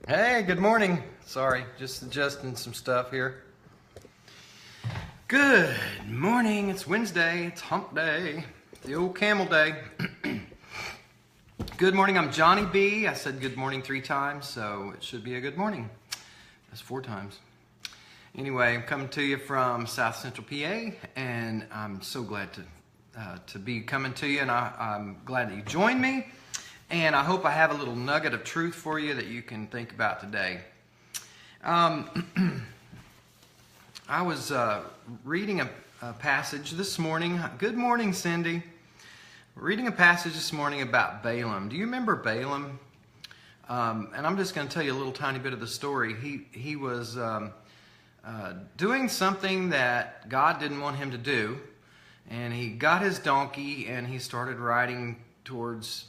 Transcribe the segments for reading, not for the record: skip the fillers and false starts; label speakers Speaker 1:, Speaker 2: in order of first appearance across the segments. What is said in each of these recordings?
Speaker 1: Hey, good morning. Sorry, just adjusting some stuff here. Good morning. It's Wednesday. It's hump day. The old camel day. Good morning. I'm Johnny B. I said good morning 3 times, so it should be a good morning. That's 4 times. Anyway, I'm coming to you from South Central PA, and I'm so glad to be coming to you, and I'm glad that you joined me. And I hope I have a little nugget of truth for you that you can think about today. I was reading a passage this morning. Good morning, Cindy. Reading a passage this morning about Balaam. Do you remember Balaam? And I'm just going to tell you a little tiny bit of the story. He was doing something that God didn't want him to do. And he got his donkey and he started riding towards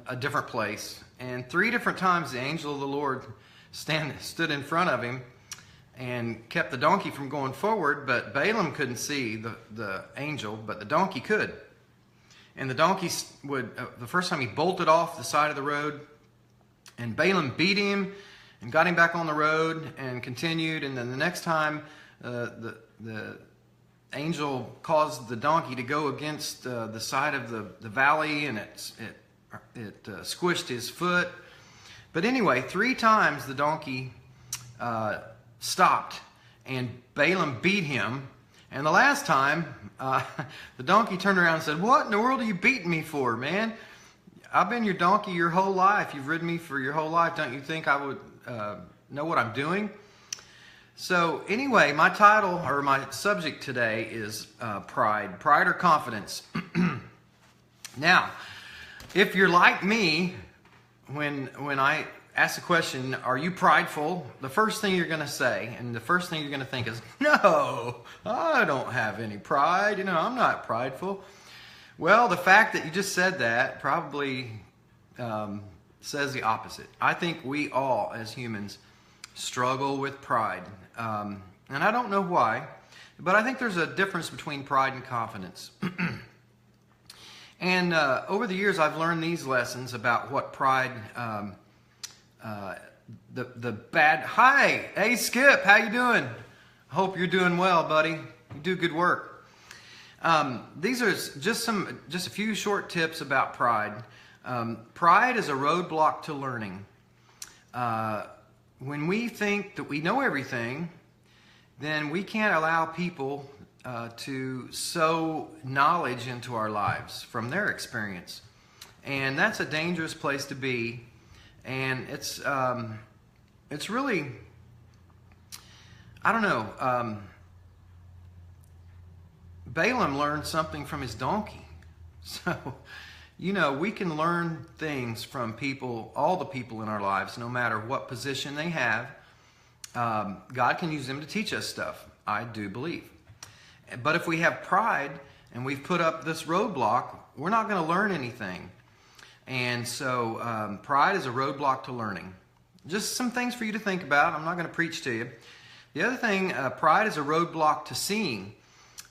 Speaker 1: a different place, and 3 different times the angel of the Lord stood in front of him and kept the donkey from going forward, but Balaam couldn't see the angel, but the donkey could. And the donkey the first time he bolted off the side of the road, and Balaam beat him and got him back on the road and continued, and then the next time the angel caused the donkey to go against the side of the valley, and it squished his foot. But anyway, 3 times the donkey stopped, and Balaam beat him. And the last time, the donkey turned around and said, "What in the world are you beating me for, man? I've been your donkey your whole life. You've ridden me for your whole life. Don't you think I would know what I'm doing?" So anyway, my title or my subject today is pride or confidence. Now, if you're like me, when I ask the question, "Are you prideful?" the first thing you're going to say, and the first thing you're going to think is, "No, I don't have any pride. I'm not prideful." Well, the fact that you just said that probably says the opposite. I think we all, as humans, struggle with pride. And I don't know why, but I think there's a difference between pride and confidence. And over the years, I've learned these lessons about what pride, the bad. Hi, hey Skip, how you doing? I hope you're doing well, buddy. You do good work. These are just a few short tips about pride. Pride is a roadblock to learning. When we think that we know everything, then we can't allow people to sow knowledge into our lives from their experience. And that's a dangerous place to be. And it's really, I don't know, Balaam learned something from his donkey. So, we can learn things from people, all the people in our lives, no matter what position they have. God can use them to teach us stuff, I do believe. But if we have pride and we've put up this roadblock, we're not going to learn anything. And so pride is a roadblock to learning. Just some things for you to think about. I'm not going to preach to you. The other thing, pride is a roadblock to seeing.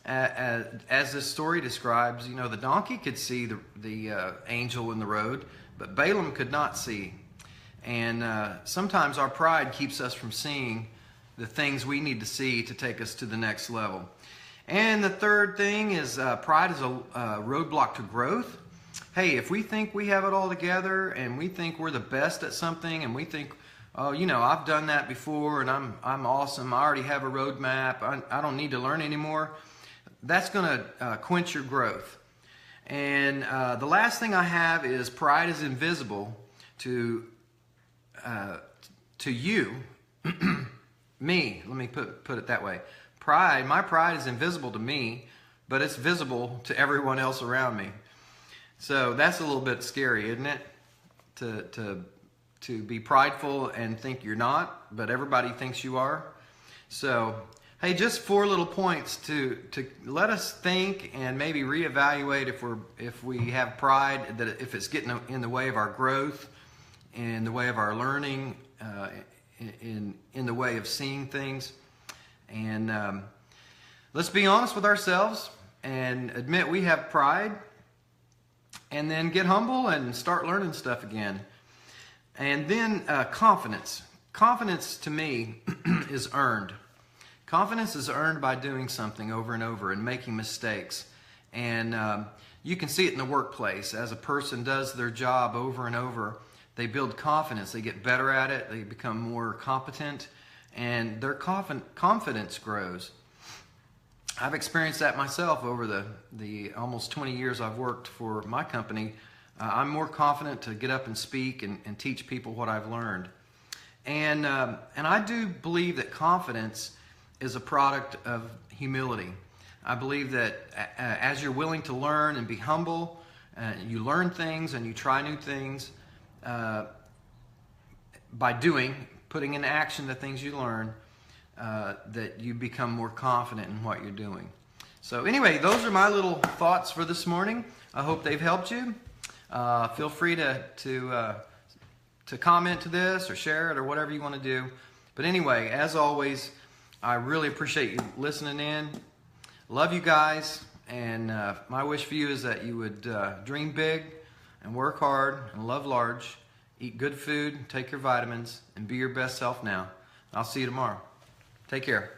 Speaker 1: As this story describes, the donkey could see the angel in the road, but Balaam could not see. And sometimes our pride keeps us from seeing the things we need to see to take us to the next level. And the third thing is pride is a roadblock to growth. Hey, if we think we have it all together and we think we're the best at something and we think, "Oh, I've done that before and I'm awesome. I already have a roadmap. I don't need to learn anymore," that's going to quench your growth. And the last thing I have is pride is invisible to you, me. Let me put it that way. My pride is invisible to me, but it's visible to everyone else around me. So that's a little bit scary, isn't it? To be prideful and think you're not, but everybody thinks you are. So, hey, just 4 little points to let us think and maybe reevaluate if we have pride, that if it's getting in the way of our growth, in the way of our learning, in the way of seeing things. And let's be honest with ourselves and admit we have pride, and then get humble and start learning stuff again. And then confidence. Confidence to me is earned. Confidence is earned by doing something over and over and making mistakes. And you can see it in the workplace. As a person does their job over and over, they build confidence. They get better at it. They become more competent, and their confidence grows. I've experienced that myself over the almost 20 years I've worked for my company. I'm more confident to get up and speak and teach people what I've learned. And I do believe that confidence is a product of humility. I believe that as you're willing to learn and be humble, you learn things and you try new things by putting into action the things you learn, that you become more confident in what you're doing. So anyway, those are my little thoughts for this morning. I hope they've helped you. Feel free to comment to this or share it or whatever you want to do. But anyway, as always, I really appreciate you listening in. Love you guys, and my wish for you is that you would dream big and work hard and love large, eat good food, take your vitamins, and be your best self now. I'll see you tomorrow. Take care.